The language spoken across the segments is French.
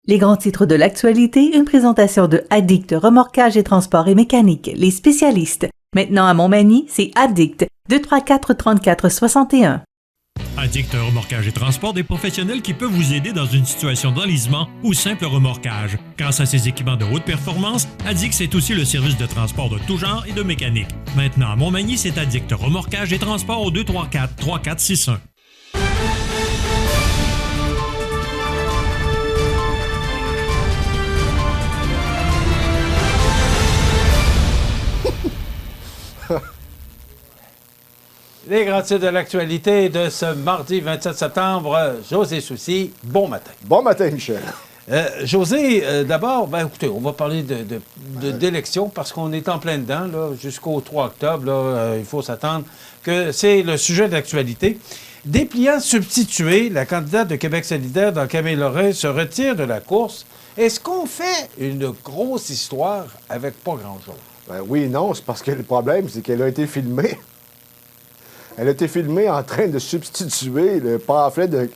Les grands titres de l'actualité, une présentation de Addict Remorquage et Transport et Mécanique, les spécialistes. Maintenant à Montmagny, c'est Addict, 234-34-61. Addict Remorquage et Transport, des professionnels qui peuvent vous aider dans une situation d'enlisement ou simple remorquage. Grâce à ses équipements de haute performance, Addict, c'est aussi le service de transport de tout genre et de mécanique. Maintenant à Montmagny, c'est Addict Remorquage et Transport au 234-3461. Les grands titres de l'actualité de ce mardi 27 septembre. José Soucy, bon matin. Bon matin, Michel. José, d'abord, écoutez, on va parler d'élections parce qu'on est en plein dedans, là, jusqu'au 3 octobre. Là, il faut s'attendre que c'est le sujet de l'actualité. Dépliant substitué, la candidate de Québec solidaire dans Camille Lorrain se retire de la course. Est-ce qu'on fait une grosse histoire avec pas grand-chose? Ben oui et non, c'est parce que le problème, c'est qu'elle a été filmée. Elle a été filmée en train de substituer le pamphlet du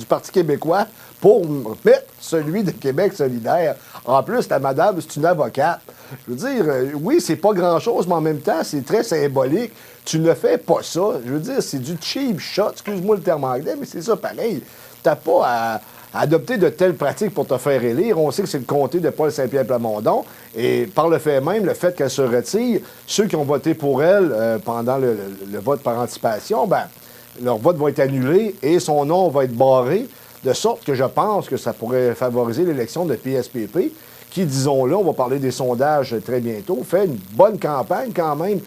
Parti québécois pour mettre celui de Québec solidaire. En plus, la madame, c'est une avocate. Je veux dire, oui, c'est pas grand-chose, mais en même temps, c'est très symbolique. Tu ne fais pas ça. Je veux dire, c'est du cheap shot. Excuse-moi le terme anglais, mais c'est ça pareil. T'as pas à adopter de telles pratiques pour te faire élire. On sait que c'est le comté de Paul Saint-Pierre Plamondon. Et par le fait même, le fait qu'elle se retire, ceux qui ont voté pour elle pendant le vote par anticipation, ben, leur vote va être annulé et son nom va être barré, de sorte que je pense que ça pourrait favoriser l'élection de PSPP, qui, disons-le, on va parler des sondages très bientôt, fait une bonne campagne quand même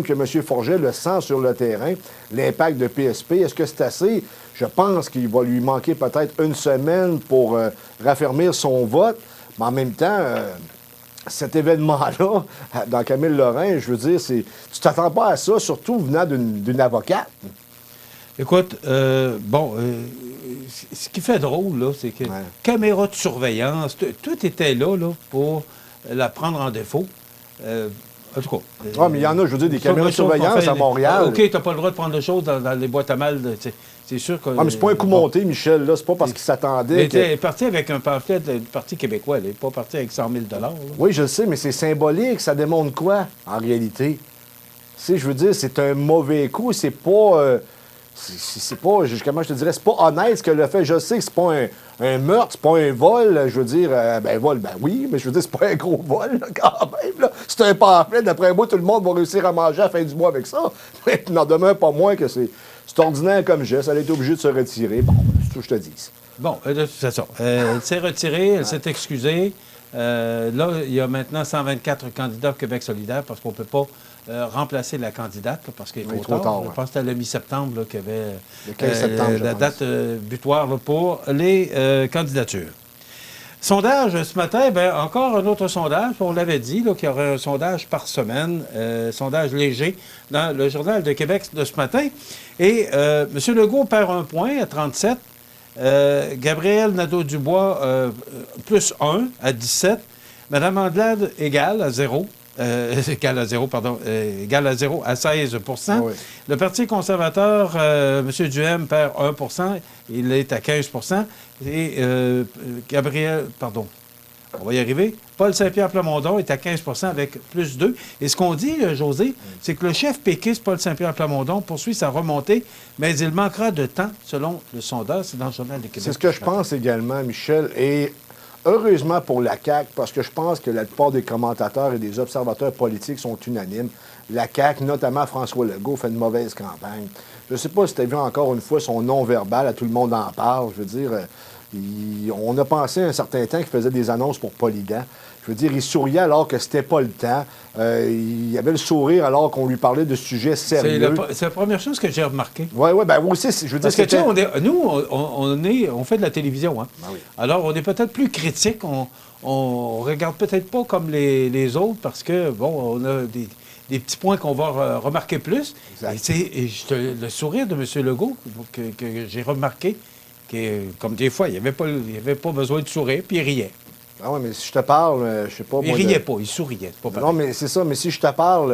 que M. Forget le sent sur le terrain, l'impact de PSP. Est-ce que c'est assez? Je pense qu'il va lui manquer peut-être une semaine pour raffermir son vote, mais en même temps, cet événement-là, dans Camille Lorrain, je veux dire, tu t'attends pas à ça, surtout venant d'une avocate. Écoute, ce qui fait drôle, là, c'est que caméra de surveillance, tout était là pour la prendre en défaut. En tout cas. Mais il y en a, je veux dire, des caméras de surveillance à Montréal. OK, t'as pas le droit de prendre de choses dans les boîtes à mal. C'est sûr que. Mais c'est pas un coup monté, Michel, là. C'est pas parce qu'il s'attendait. Elle est partie avec un pamphlet du Parti québécois. Elle n'est pas partie avec 100 000 là. Oui, je le sais, mais c'est symbolique. Ça démontre quoi, en réalité? Je veux dire, c'est un mauvais coup. C'est pas. C'est pas, comment je te dirais, c'est pas honnête ce qu'elle a fait. Je sais que c'est pas un meurtre, c'est pas un vol. Je veux dire, vol, oui, mais je veux dire, c'est pas un gros vol, là, quand même. Là. C'est un pamphlet. D'après moi, tout le monde va réussir à manger à la fin du mois avec ça. Mais il n'en demeure pas moins que c'est ordinaire comme geste. Elle a été obligée de se retirer. Bon, c'est tout que je te dis. Bon, de toute façon, elle s'est retirée, elle s'est excusée. Là, il y a maintenant 124 candidats au Québec solidaire parce qu'on ne peut pas remplacer la candidate parce qu'il est trop tard. Je pense que c'était le mi-septembre qu'il y avait le 15 septembre, la date butoir là, pour les candidatures. Sondage ce matin, encore un autre sondage. On l'avait dit qu'il y aurait un sondage par semaine, sondage léger, dans le Journal de Québec de ce matin. Et M. Legault perd un point à 37. Gabriel Nadeau-Dubois, plus 1 à 17. Mme Andelade, égale à 0. Égal à 0 à 16 oui. Le Parti conservateur, M. Duhem, perd 1 il est à 15 Et on va y arriver. Paul Saint-Pierre Plamondon est à 15 avec plus 2. Et ce qu'on dit, José, c'est que le chef péquiste, Paul Saint-Pierre Plamondon, poursuit sa remontée, mais il manquera de temps, selon le sondage. C'est dans le Journal de Québec. C'est ce que je pense également, Michel. Et heureusement pour la CAQ, parce que je pense que la plupart des commentateurs et des observateurs politiques sont unanimes. La CAQ, notamment François Legault, fait une mauvaise campagne. Je ne sais pas si tu as vu encore une fois son non-verbal, à tout le monde en parle. Je veux dire, on a pensé un certain temps qu'il faisait des annonces pour Polydent. Je veux dire, il souriait alors que c'était pas le temps. Il avait le sourire alors qu'on lui parlait de sujets sérieux. C'est la première chose que j'ai remarqué. Oui, moi aussi, je veux dire... Parce que, tu sais, nous, on fait de la télévision, hein? Ben oui. Alors, on est peut-être plus critique. On regarde peut-être pas comme les autres parce que, bon, on a des petits points qu'on va remarquer plus. Et le sourire de M. Legault que j'ai remarqué, comme des fois, il n'y avait pas besoin de sourire, puis il riait. Ah oui, mais si je te parle, je sais pas... Il riait pas, il souriait. Pas non, mais c'est ça. Mais si je te parle,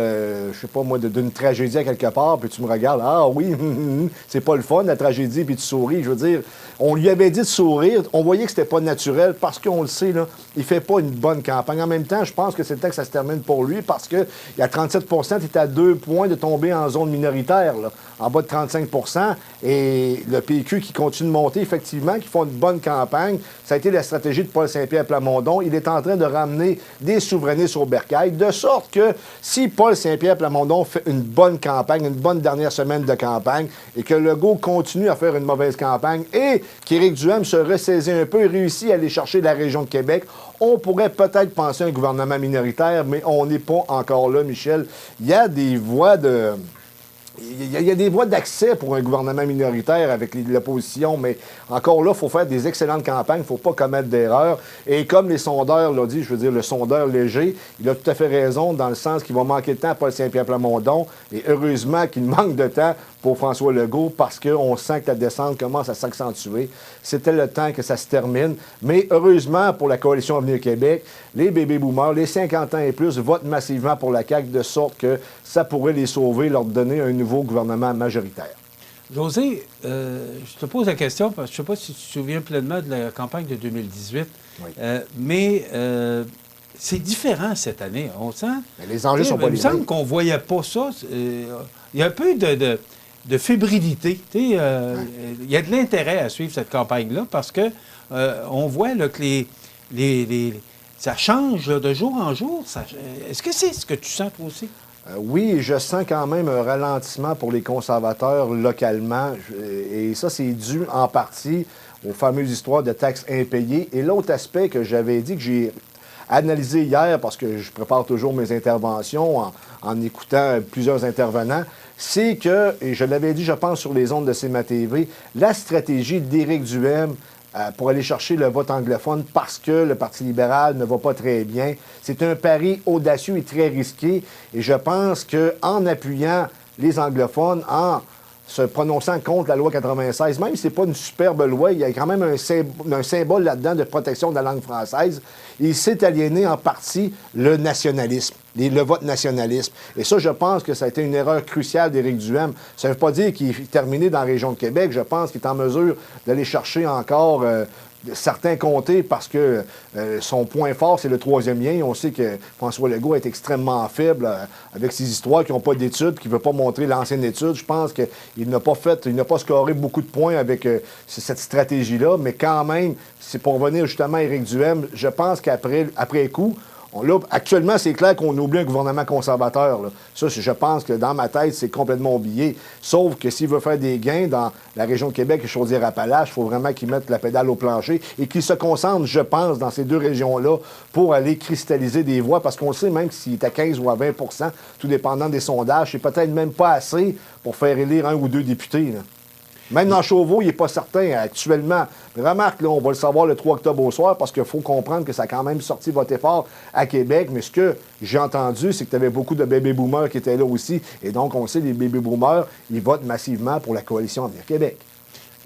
je sais pas moi, d'une tragédie à quelque part, puis tu me regardes, ah oui, c'est pas le fun, la tragédie, puis tu souris. Je veux dire, on lui avait dit de sourire. On voyait que c'était pas naturel parce qu'on le sait, là, il fait pas une bonne campagne. En même temps, je pense que c'est le temps que ça se termine pour lui parce qu'il y a 37 tu es à 2 points de tomber en zone minoritaire, là, en bas de 35 et le PQ qui continue de monter, effectivement, qui font une bonne campagne. Ça a été la stratégie de Paul Saint-Pierre Plamondon. Il est en train de ramener des souverainistes au bercail, de sorte que si Paul Saint-Pierre Plamondon fait une bonne campagne, une bonne dernière semaine de campagne, et que Legault continue à faire une mauvaise campagne, et qu'Éric Duhem se ressaisit un peu et réussit à aller chercher la région de Québec, on pourrait peut-être penser à un gouvernement minoritaire, mais on n'est pas encore là, Michel. Il y a des voies de... Il y a des voies d'accès pour un gouvernement minoritaire avec l'opposition, mais encore là, il faut faire des excellentes campagnes, il ne faut pas commettre d'erreurs. Et comme les sondeurs l'ont dit, je veux dire, le sondeur léger, il a tout à fait raison dans le sens qu'il va manquer de temps à Paul Saint-Pierre Plamondon, et heureusement qu'il manque de temps pour François Legault parce qu'on sent que la descente commence à s'accentuer. C'était le temps que ça se termine. Mais heureusement pour la Coalition Avenir Québec, les bébés boomers, les 50 ans et plus, votent massivement pour la CAQ de sorte que ça pourrait les sauver, leur donner un nouveau gouvernement majoritaire. José, je te pose la question parce que je ne sais pas si tu te souviens pleinement de la campagne de 2018, Oui. mais c'est différent cette année. On sent... Mais les enjeux sont pas les mêmes. Il me semble qu'on ne voyait pas ça. Il y a un peu de fébrilité. Il y a de l'intérêt à suivre cette campagne-là parce que on voit là, que ça change là, de jour en jour. Est-ce que c'est ce que tu sens toi aussi? Oui, je sens quand même un ralentissement pour les conservateurs localement. Et ça, c'est dû en partie aux fameuses histoires de taxes impayées. Et l'autre aspect que j'avais dit que j'ai analysé hier, parce que je prépare toujours mes interventions en écoutant plusieurs intervenants, c'est que, et je l'avais dit, je pense, sur les ondes de CMA TV, la stratégie d'Éric Duhem pour aller chercher le vote anglophone parce que le Parti libéral ne va pas très bien. C'est un pari audacieux et très risqué. Et je pense qu'en appuyant les anglophones, en se prononçant contre la loi 96, même si ce n'est pas une superbe loi, il y a quand même un symbole là-dedans de protection de la langue française. Il s'est aliéné en partie le nationalisme, le vote nationalisme. Et ça, je pense que ça a été une erreur cruciale d'Éric Duhem. Ça ne veut pas dire qu'il est terminé dans la région de Québec. Je pense qu'il est en mesure d'aller chercher encore certains comtés parce que son point fort, c'est le troisième lien. On sait que François Legault est extrêmement faible avec ses histoires qui n'ont pas d'études, qui ne veut pas montrer l'ancienne étude. Je pense qu'il n'a pas scoré beaucoup de points avec cette stratégie-là, mais quand même, c'est pour revenir justement à Éric Duhem, je pense qu'après coup, là, actuellement, c'est clair qu'on oublie un gouvernement conservateur. Là. Ça, je pense que dans ma tête, c'est complètement oublié. Sauf que s'il veut faire des gains dans la région de Québec et Chaudière-Appalaches, il faut vraiment qu'il mette la pédale au plancher et qu'il se concentre, je pense, dans ces deux régions-là pour aller cristalliser des voix. Parce qu'on sait même que s'il est à 15 ou à 20 tout dépendant des sondages, c'est peut-être même pas assez pour faire élire un ou deux députés. Là. Même dans Chauveau, il n'est pas certain actuellement. Mais remarque, là, on va le savoir le 3 octobre au soir parce qu'il faut comprendre que ça a quand même sorti voter fort à Québec. Mais ce que j'ai entendu, c'est que tu avais beaucoup de baby-boomers qui étaient là aussi. Et donc, on sait, les baby-boomers, ils votent massivement pour la Coalition Avenir Québec.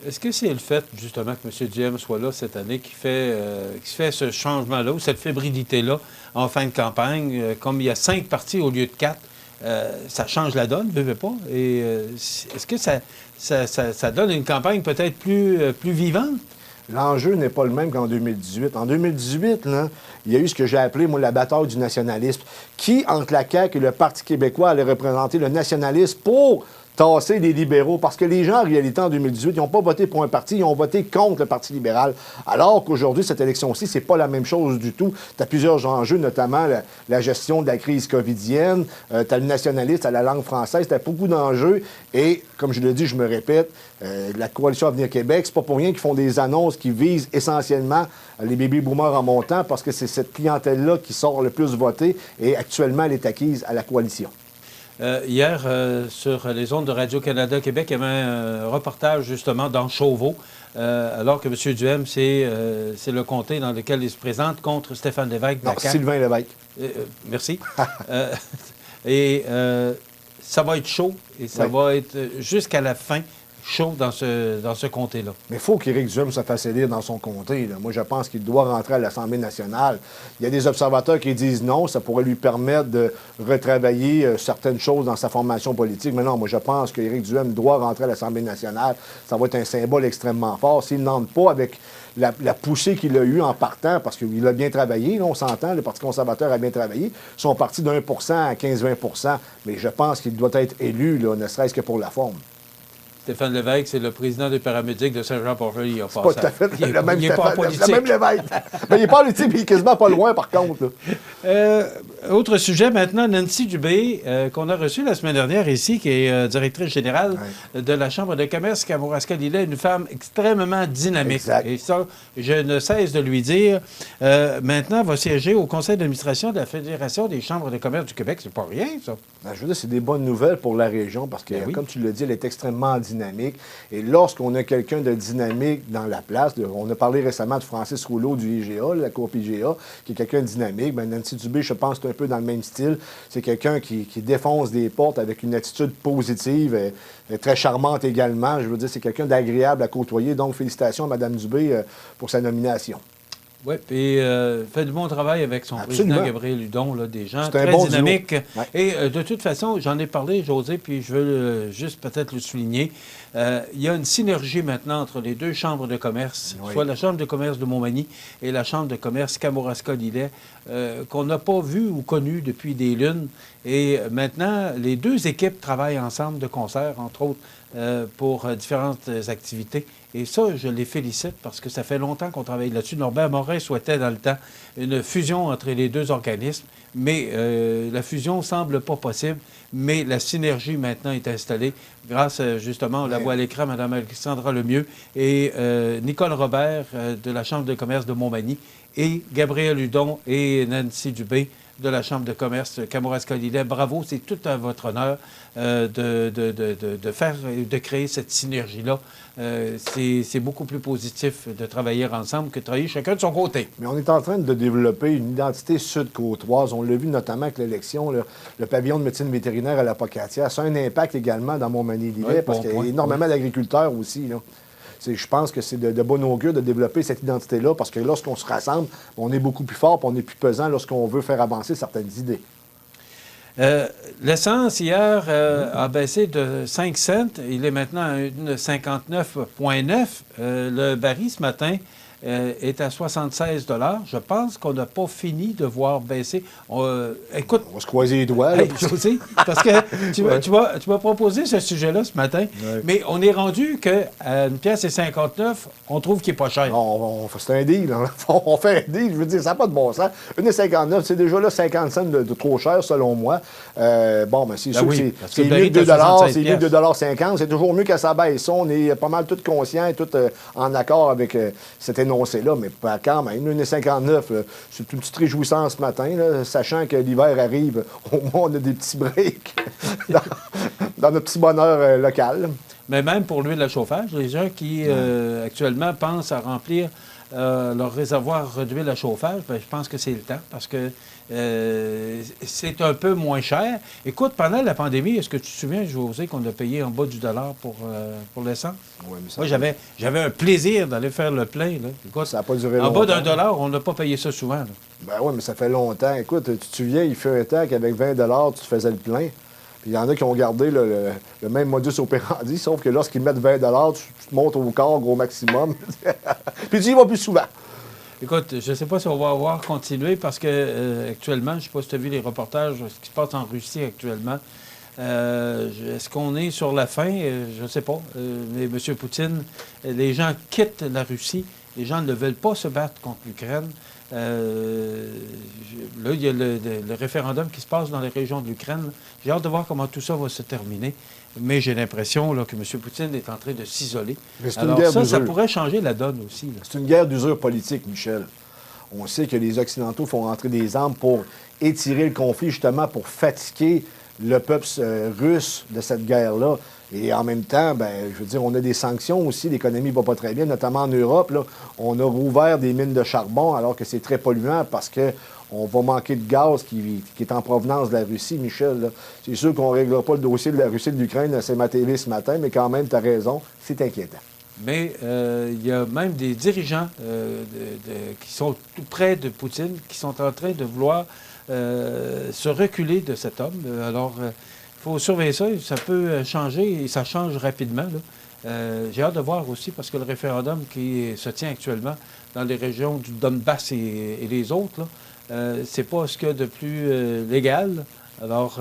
Est-ce que c'est le fait, justement, que M. Duhem soit là cette année qui fait ce changement-là ou cette fébrilité-là en fin de campagne? Comme il y a 5 partis au lieu de 4, ça change la donne, ne veut pas. Et est-ce que ça donne une campagne peut-être plus vivante? L'enjeu n'est pas le même qu'en 2018. En 2018, là, il y a eu ce que j'ai appelé, moi, la bataille du nationalisme. Qui, entre la CAQ et le Parti québécois, allait représenter le nationalisme pour tasser les libéraux? Parce que les gens, en réalité, en 2018, ils n'ont pas voté pour un parti, ils ont voté contre le Parti libéral. Alors qu'aujourd'hui, cette élection-ci, c'est pas la même chose du tout. Tu as plusieurs enjeux, notamment la gestion de la crise covidienne, tu as le nationaliste, tu as la langue française, tu as beaucoup d'enjeux. Et, comme je le dis, je me répète, la Coalition Avenir Québec, c'est pas pour rien qu'ils font des annonces qui visent essentiellement les baby-boomers en montant, parce que c'est cette clientèle-là qui sort le plus voter, et actuellement, elle est acquise à la coalition. Hier, sur les ondes de Radio-Canada Québec, il y avait un reportage justement dans Chauveau, alors que M. Duhem, c'est le comté dans lequel il se présente contre Stéphane Lévesque. Non, Sylvain Lévesque. Merci. Et ça va être chaud et ça va être jusqu'à la fin. chaud dans ce comté-là. Mais il faut qu'Éric Duhem se fasse élire dans son comté, là. Moi, je pense qu'il doit rentrer à l'Assemblée nationale. Il y a des observateurs qui disent non, ça pourrait lui permettre de retravailler certaines choses dans sa formation politique. Mais non, moi, je pense qu'Éric Duhem doit rentrer à l'Assemblée nationale. Ça va être un symbole extrêmement fort. S'il n'entre pas avec la poussée qu'il a eue en partant, parce qu'il a bien travaillé, là, on s'entend, le Parti conservateur a bien travaillé, ils sont partis d'1 à 15-20 mais je pense qu'il doit être élu, là, ne serait-ce que pour la forme. Stéphane Lévesque, c'est le président des paramédics de Saint-Jean-Port-Joli. Il a C'est pas tout à fait il le même est pas en Stéphane, politique. le même Lévesque. Mais il est pas en politique, mais il est quasiment pas loin, par contre, là. Autre sujet maintenant, Nancy Dubé, qu'on a reçue la semaine dernière ici, qui est directrice générale de la Chambre de commerce Kamouraska-Lillet, une femme extrêmement dynamique. Exact. Et ça, je ne cesse de lui dire, maintenant, va siéger au conseil d'administration de la Fédération des chambres de commerce du Québec. C'est pas rien, ça. Ben, je veux dire, c'est des bonnes nouvelles pour la région parce que, Ben oui. comme tu l'as dit, elle est extrêmement dynamique. Et lorsqu'on a quelqu'un de dynamique dans la place, on a parlé récemment de Francis Rouleau du IGA, la Cour IGA, qui est quelqu'un de dynamique. Ben, Nancy Dubé, je pense, c'est un peu dans le même style. C'est quelqu'un qui défonce des portes avec une attitude positive, très charmante également. Je veux dire, c'est quelqu'un d'agréable à côtoyer. Donc, félicitations à Mme Dubé pour sa nomination. Oui, puis fait du bon travail avec son Absolument. président Gabriel Hudon, là, des gens C'est un très bon dynamiques. duo. Ouais. Et de toute façon, j'en ai parlé, José, puis je veux juste peut-être le souligner. Il y a une synergie maintenant entre les deux chambres de commerce, Oui. soit la Chambre de commerce de Montmagny et la Chambre de commerce Kamouraska-Lillet, qu'on n'a pas vu ou connu depuis des lunes. Et maintenant, les deux équipes travaillent ensemble de concert, entre autres, pour différentes activités. Et ça, je les félicite parce que ça fait longtemps qu'on travaille là-dessus. Norbert Morin souhaitait dans le temps une fusion entre les deux organismes, mais la fusion semble pas possible. Mais la synergie maintenant est installée grâce justement, on la voit à l'écran, Mme Alexandra Lemieux et Nicole Robert de la Chambre de commerce de Montmagny et Gabriel Hudon et Nancy Dubé de la Chambre de commerce Kamouraska-Lillet. Bravo, c'est tout à votre honneur de créer cette synergie-là. C'est beaucoup plus positif de travailler ensemble que de travailler chacun de son côté. Mais on est en train de développer une identité sud-côtoise. On l'a vu notamment avec l'élection, le pavillon de médecine vétérinaire à la Pocatière. Ça a un impact également dans Montmagny-Lillet Oui, parce bon qu'il y a point. énormément d'agriculteurs aussi, là. Je pense que c'est de bon augure de développer cette identité-là parce que lorsqu'on se rassemble, on est beaucoup plus fort et on est plus pesant lorsqu'on veut faire avancer certaines idées. L'essence, hier, a baissé de 5 cents. Il est maintenant à 59,9. Le baril, ce matin, est à 76 $. Je pense qu'on n'a pas fini de voir baisser. Écoute, On va se croiser les doigts, là. hey, José, parce que tu m'as proposé ce sujet-là ce matin, mais on est rendu qu'à 1,59 $, on trouve qu'il n'est pas cher. Non, c'est un deal. Hein. On fait un deal. Je veux dire, ça n'a pas de bon sens. 1,59 $, c'est déjà là 50 cents de trop cher, selon moi. Bon, mais c'est sûr oui, que parce que c'est le baril mieux que est 2 à 76 c'est mieux que 2,50 $. C'est toujours mieux que ça baisse. Ça, on est pas mal tous conscients et tous en accord avec cet énoncé-là. Mais quand même, 1,59 $, c'est une petite réjouissance ce matin, là, sachant que l'hiver arrive. Au moins, on a des petits breaks dans notre petit bonheur local. Mais même pour l'huile à chauffage, les gens qui actuellement pensent à remplir leur réservoir d'huile à chauffage, bien, je pense que c'est le temps parce que c'est un peu moins cher. Écoute, pendant la pandémie, est-ce que tu te souviens, José, qu'on a payé en bas du dollar pour l'essence? Ouais, mais ça- Moi, j'avais un plaisir d'aller faire le plein. Là. Écoute, Ça n'a pas duré en longtemps. bas d'un dollar, on n'a pas payé ça souvent. Là. Ben oui, mais ça fait longtemps. Écoute, tu te souviens, il fait un temps qu'avec 20 $ tu faisais le plein. Puis il y en a qui ont gardé le même modus operandi, sauf que lorsqu'ils mettent 20 $, tu te montes au corps au maximum. Puis tu y vas plus souvent. Écoute, je ne sais pas si on va avoir continué parce que actuellement, je ne sais pas si tu as vu les reportages, ce qui se passe en Russie actuellement. Est-ce qu'on est sur la fin? Je ne sais pas. Mais M. Poutine, les gens quittent la Russie. Les gens ne veulent pas se battre contre l'Ukraine. Là, il y a le référendum qui se passe dans les régions de l'Ukraine. J'ai hâte de voir comment tout ça va se terminer. Mais j'ai l'impression là, que M. Poutine est en train de s'isoler. Mais c'est une Alors guerre ça d'usure. pourrait changer la donne aussi. Là. C'est une guerre d'usure politique, Michel. On sait que les Occidentaux font rentrer des armes pour étirer le conflit, justement pour fatiguer le peuple russe de cette guerre-là. Et en même temps, ben, je veux dire, on a des sanctions aussi. L'économie ne va pas très bien, notamment en Europe. Là, on a rouvert des mines de charbon alors que c'est très polluant parce qu'on va manquer de gaz qui est en provenance de la Russie, Michel. C'est sûr qu'on ne réglera pas le dossier de la Russie et de l'Ukraine, c'est ma télé ce matin, mais quand même, tu as raison, c'est inquiétant. Mais il y a même des dirigeants qui sont tout près de Poutine, qui sont en train de vouloir se reculer de cet homme. Alors, il faut surveiller ça. Ça peut changer et ça change rapidement. J'ai hâte de voir aussi, parce que le référendum qui se tient actuellement dans les régions du Donbass et les autres, c'est pas ce qu'il y a de plus légal. Alors,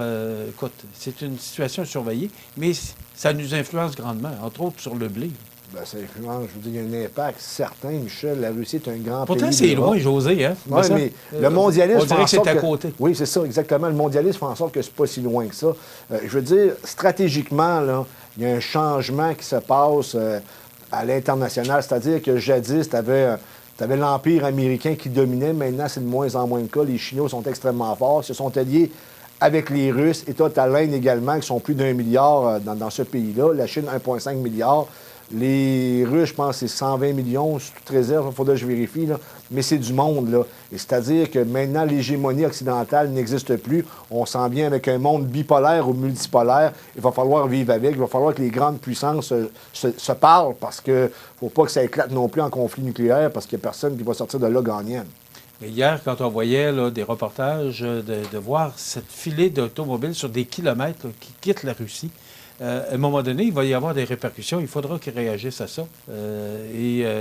écoute, c'est une situation surveillée, mais ça nous influence grandement, entre autres sur le blé. Ben, ça influence, je veux dire, il y a un impact certain, Michel. La Russie est un grand pays. Pourtant, c'est loin, José, hein? Oui, mais le mondialisme. On dirait que c'est à côté. Oui, c'est ça, exactement. Le mondialisme fait en sorte que c'est pas si loin que ça. Je veux dire, stratégiquement, là, il y a un changement qui se passe à l'international. C'est-à-dire que jadis, tu avais l'Empire américain qui dominait. Maintenant, c'est de moins en moins le cas. Les Chinois sont extrêmement forts. Ils se sont alliés avec les Russes. Et tu as l'Inde également, qui sont plus d'1 milliard dans ce pays-là. La Chine, 1,5 milliard. Les Russes, je pense, c'est 120 millions, sous toute réserve, il faudrait que je vérifie, là. Mais c'est du monde, là. Et c'est-à-dire que maintenant, l'hégémonie occidentale n'existe plus. On s'en vient avec un monde bipolaire ou multipolaire. Il va falloir vivre avec. Il va falloir que les grandes puissances se parlent parce qu'il ne faut pas que ça éclate non plus en conflit nucléaire parce qu'il n'y a personne qui va sortir de là gagnant. Mais hier, quand on voyait là, des reportages, de voir cette filée d'automobiles sur des kilomètres là, qui quittent la Russie, à un moment donné, il va y avoir des répercussions. Il faudra qu'il réagisse à ça.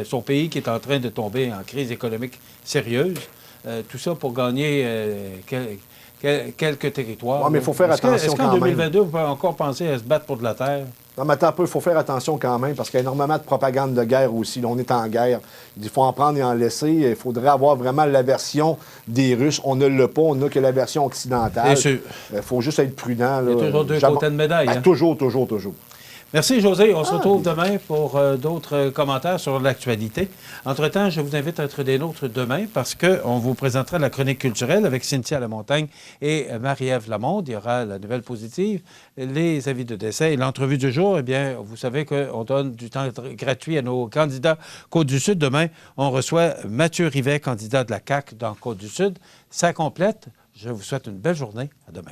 Son pays qui est en train de tomber en crise économique sérieuse, tout ça pour gagner quelques territoires. Oui, mais il faut faire attention est-ce qu'en 2022, on peut encore penser à se battre pour de la terre? Non, mais attends un peu, il faut faire attention quand même, parce qu'il y a énormément de propagande de guerre aussi. Là, on est en guerre. Il faut en prendre et en laisser. Il faudrait avoir vraiment la version des Russes. On ne l'a pas, on n'a que la version occidentale. Bien sûr. Il faut juste être prudent. Là. Il y a toujours deux côtés de médaille. Hein? Toujours. Merci, José. On se retrouve demain pour d'autres commentaires sur l'actualité. Entre-temps, je vous invite à être des nôtres demain parce qu'on vous présentera la chronique culturelle avec Cynthia Lamontagne et Marie-Ève Lamonde. Il y aura la nouvelle positive, les avis de décès et l'entrevue du jour. Eh bien, vous savez qu'on donne du temps gratuit à nos candidats Côte-du-Sud. Demain, on reçoit Mathieu Rivet, candidat de la CAQ dans Côte-du-Sud. Ça complète. Je vous souhaite une belle journée. À demain.